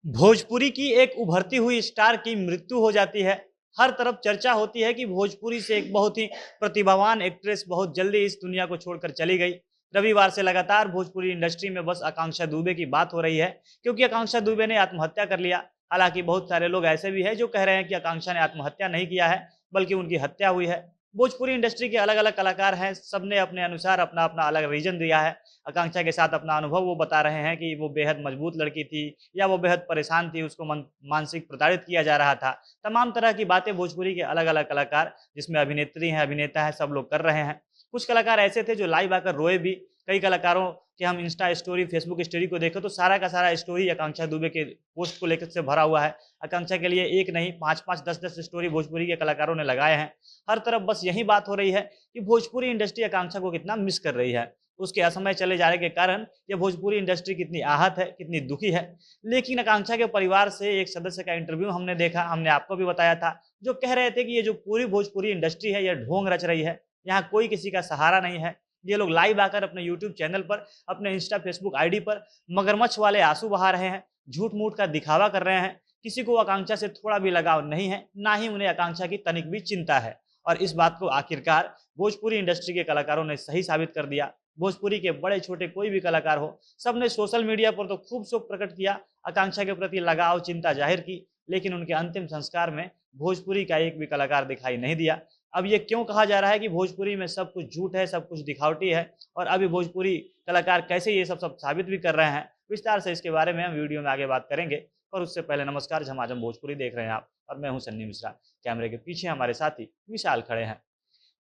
भोजपुरी की एक उभरती हुई स्टार की मृत्यु हो जाती है। हर तरफ चर्चा होती है कि भोजपुरी से एक बहुत ही प्रतिभावान एक्ट्रेस बहुत जल्दी इस दुनिया को छोड़कर चली गई। रविवार से लगातार भोजपुरी इंडस्ट्री में बस आकांक्षा दुबे की बात हो रही है, क्योंकि आकांक्षा दुबे ने आत्महत्या कर लिया। हालांकि बहुत सारे लोग ऐसे भी हैं जो कह रहे हैं कि आकांक्षा ने आत्महत्या नहीं किया है, बल्कि उनकी हत्या हुई है। भोजपुरी इंडस्ट्री के अलग अलग कलाकार हैं, सबने अपने अनुसार अपना अपना अलग रीजन दिया है। आकांक्षा के साथ अपना अनुभव वो बता रहे हैं कि वो बेहद मजबूत लड़की थी, या वो बेहद परेशान थी, उसको मानसिक प्रताड़ित किया जा रहा था। तमाम तरह की बातें भोजपुरी के अलग-अलग कलाकार, जिसमें अभिनेत्री हैं, अभिनेता हैं, सब लोग कर रहे हैं। कुछ कलाकार ऐसे थे जो लाइव आकर रोए भी। कई कलाकारों के हम इंस्टा स्टोरी, फेसबुक स्टोरी को देखें तो सारा का सारा स्टोरी आकांक्षा दुबे के पोस्ट को लेकर से भरा हुआ है। आकांक्षा के लिए एक नहीं 5-5, 10-10 स्टोरी भोजपुरी के कलाकारों ने लगाए हैं। हर तरफ बस यही बात हो रही है कि भोजपुरी इंडस्ट्री आकांक्षा को कितना मिस कर रही है। उसके असमय चले जाने के कारण ये भोजपुरी इंडस्ट्री कितनी आहत है, कितनी दुखी है। लेकिन आकांक्षा के परिवार से एक सदस्य का इंटरव्यू हमने देखा, हमने आपको भी बताया था, जो कह रहे थे कि ये जो पूरी भोजपुरी इंडस्ट्री है, ये ढोंग रच रही है। यहाँ कोई किसी का सहारा नहीं है। ये लोग लाइव आकर अपने यूट्यूब चैनल पर, अपने इंस्टा, फेसबुक आईडी पर मगरमच्छ वाले आंसू बहा रहे हैं, झूठ-मूठ का दिखावा कर रहे हैं। किसी को आकांक्षा से थोड़ा भी लगाव नहीं है, ना ही उन्हें आकांक्षा की तनिक भी चिंता है। और इस बात को आखिरकार भोजपुरी इंडस्ट्री के कलाकारों ने सही साबित कर दिया। भोजपुरी के बड़े-छोटे कोई भी कलाकार हो, सबने सोशल मीडिया पर तो खूब शोक प्रकट किया, आकांक्षा के प्रति लगाव, चिंता जाहिर की, लेकिन उनके अंतिम संस्कार में भोजपुरी का एक भी कलाकार दिखाई नहीं दिया। अब ये क्यों कहा जा रहा है कि भोजपुरी में सब कुछ झूठ है, सब कुछ दिखावटी है, और अभी भोजपुरी कलाकार कैसे ये सब साबित भी कर रहे हैं? विस्तार से इसके बारे में हम वीडियो में आगे बात करेंगे। पर उससे पहले नमस्कार, झमाझम भोजपुरी देख रहे हैं आप, और मैं हूं सन्नी मिश्रा। कैमरे के पीछे हमारे साथी विशाल खड़े हैं।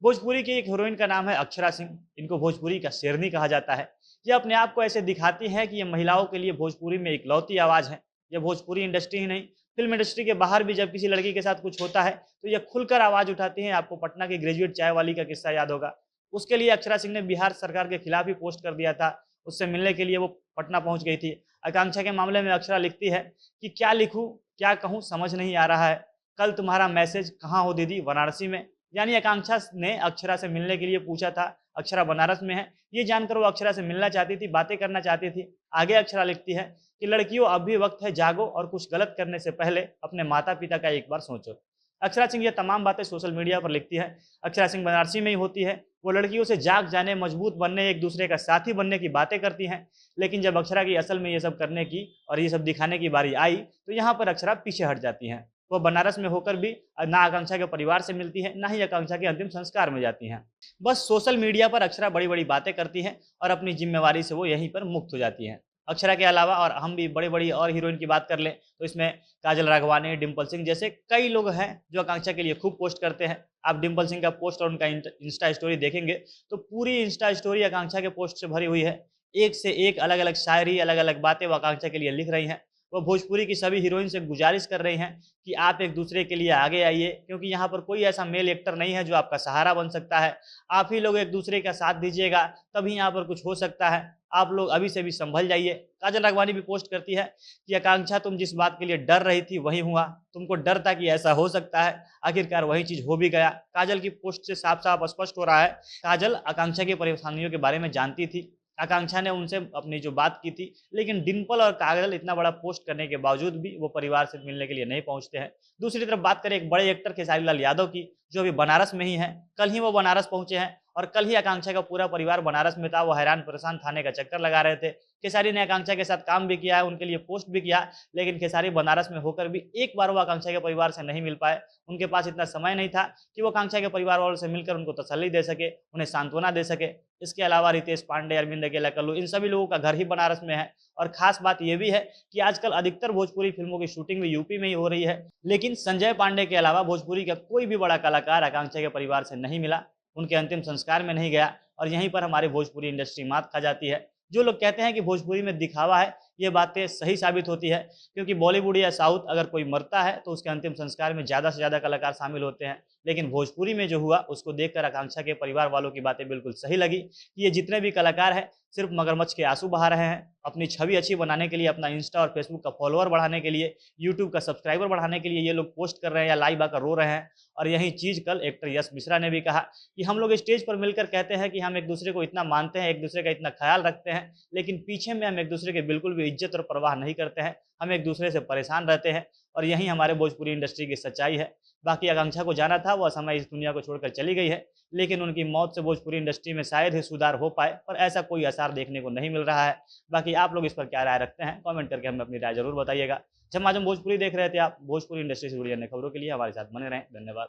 भोजपुरी की एक हीरोइन का नाम है अक्षरा सिंह। इनको भोजपुरी का शेरनी कहा जाता है। ये अपने आप को ऐसे दिखाती हैं कि ये महिलाओं के लिए भोजपुरी में इकलौती आवाज़ है। ये भोजपुरी इंडस्ट्री ही नहीं, फ़िल्म इंडस्ट्री के बाहर भी जब किसी लड़की के साथ कुछ होता है, तो ये खुलकर आवाज़ उठाती हैं। आपको पटना की ग्रेजुएट चाय वाली का किस्सा याद होगा। उसके लिए अक्षरा सिंह ने बिहार सरकार के खिलाफ ही पोस्ट कर दिया था। उससे मिलने के लिए वो पटना पहुँच गई थी। आकांक्षा के मामले में अक्षरा लिखती है कि क्या लिखूँ, क्या कहूँ समझ नहीं आ रहा है। कल तुम्हारा मैसेज कहाँ हो दीदी, वाराणसी में। यानी आकांक्षा ने अक्षरा से मिलने के लिए पूछा था। अक्षरा बनारस में है। ये जानकर वो अक्षरा से मिलना चाहती थी, बातें करना चाहती थी। आगे अक्षरा लिखती है कि लड़कियों, अब भी वक्त है, जागो और कुछ गलत करने से पहले अपने माता-पिता का एक बार सोचो। अक्षरा सिंह ये तमाम बातें सोशल मीडिया पर लिखती है। अक्षरा सिंह बनारसी में ही होती है। वो लड़कियों से जाग जाने, मजबूत बनने, एक दूसरे का साथी बनने की बातें करती हैं। लेकिन जब अक्षरा की असल में ये सब करने की और ये सब दिखाने की बारी आई, तो यहाँ पर अक्षरा पीछे हट जाती हैं। वो बनारस में होकर भी ना आकांक्षा के परिवार से मिलती है, ना ही आकांक्षा के अंतिम संस्कार में जाती हैं। बस सोशल मीडिया पर अक्षरा बड़ी-बड़ी बातें करती हैं, और अपनी ज़िम्मेवारी से वो यहीं पर मुक्त हो जाती हैं। अक्षरा के अलावा और हम भी बड़ी-बड़ी और हीरोइन की बात कर लें, तो इसमें काजल राघवानी, डिम्पल सिंह जैसे कई लोग हैं जो आकांक्षा के लिए खूब पोस्ट करते हैं। आप डिम्पल सिंह का पोस्ट और उनका इंस्टा स्टोरी देखेंगे, तो पूरी इंस्टा स्टोरी आकांक्षा के पोस्ट से भरी हुई है। एक से एक अलग-अलग शायरी, अलग-अलग बातें वो आकांक्षा के लिए लिख रही हैं। वो भोजपुरी की सभी हीरोइन से गुजारिश कर रही हैं कि आप एक दूसरे के लिए आगे आइए, क्योंकि यहाँ पर कोई ऐसा मेल एक्टर नहीं है जो आपका सहारा बन सकता है। आप ही लोग एक दूसरे का साथ दीजिएगा, तभी यहाँ पर कुछ हो सकता है। आप लोग अभी से भी संभल जाइए। काजल राघवानी भी पोस्ट करती है कि आकांक्षा, तुम जिस बात के लिए डर रही थी वही हुआ। तुमको डर था कि ऐसा हो सकता है, आखिरकार वही चीज़ हो भी गया। काजल की पोस्ट से साफ-साफ स्पष्ट हो रहा है, काजल आकांक्षा की परेशानियों के बारे में जानती थी। आकांक्षा ने उनसे अपनी जो बात की थी, लेकिन डिम्पल और काजल इतना बड़ा पोस्ट करने के बावजूद भी वो परिवार से मिलने के लिए नहीं पहुँचते हैं। दूसरी तरफ बात करें एक बड़े एक्टर खेसारी लाल यादव की, जो अभी बनारस में ही हैं। कल ही वो बनारस पहुँचे हैं, और कल ही आकांक्षा का पूरा परिवार बनारस में था। वो हैरान-परेशान थाने का चक्कर लगा रहे थे। खेसारी ने आकांक्षा के साथ काम भी किया है, उनके लिए पोस्ट भी किया, लेकिन खेसारी बनारस में होकर भी एक बार वो आकांक्षा के परिवार से नहीं मिल पाए। उनके पास इतना समय नहीं था कि वो आकांक्षा के परिवार वालों से मिलकर उनको तसल्ली दे सके, उन्हें सांत्वना दे सके। इसके अलावा रितेश पांडे, अरविंद अकेला कल्लू, इन सभी लोगों का घर ही बनारस में है। और खास बात ये भी है कि आजकल अधिकतर भोजपुरी फिल्मों की शूटिंग भी यूपी में ही हो रही है। लेकिन संजय पांडे के अलावा भोजपुरी का कोई भी बड़ा कलाकार आकांक्षा के परिवार से नहीं मिला, उनके अंतिम संस्कार में नहीं गया, और यहीं पर हमारी भोजपुरी इंडस्ट्री मात खा जाती है। जो लोग कहते हैं कि भोजपुरी में दिखावा है, ये बातें सही साबित होती है, क्योंकि बॉलीवुड या साउथ अगर कोई मरता है तो उसके अंतिम संस्कार में ज़्यादा से ज़्यादा कलाकार शामिल होते हैं। लेकिन भोजपुरी में जो हुआ, उसको देखकर आकांक्षा के परिवार वालों की बातें बिल्कुल सही लगी कि ये जितने भी कलाकार हैं, सिर्फ मगरमच्छ के आंसू बहा रहे हैं। अपनी छवि अच्छी बनाने के लिए, अपना इंस्टा और फेसबुक का फॉलोअर बढ़ाने के लिए, यूट्यूब का सब्सक्राइबर बढ़ाने के लिए ये लोग पोस्ट कर रहे हैं या लाइव आकर रो रहे हैं। और यही चीज़ कल एक्टर यश मिश्रा ने भी कहा कि हम लोग स्टेज पर मिलकर कहते हैं कि हम एक दूसरे को इतना मानते हैं, एक दूसरे का इतना ख्याल रखते हैं, लेकिन पीछे में हम एक दूसरे के बिल्कुल भी कोई इज्जत और परवाह नहीं करते हैं, हम एक दूसरे से परेशान रहते हैं और यही हमारे भोजपुरी इंडस्ट्री की सच्चाई है। बाकी आकांक्षा को जाना था, वो समय इस दुनिया को छोड़कर चली गई है, लेकिन उनकी मौत से भोजपुरी इंडस्ट्री में शायद ही सुधार हो पाए, पर ऐसा कोई आसार देखने को नहीं मिल रहा है। बाकी आप लोग इस पर क्या राय रखते हैं, कमेंट करके हमें अपनी राय जरूर बताइएगा। जब आज हम भोजपुरी देख रहे थे, आप भोजपुरी इंडस्ट्री से जुड़ी अन्य खबरों के लिए हमारे साथ बने रहें। धन्यवाद।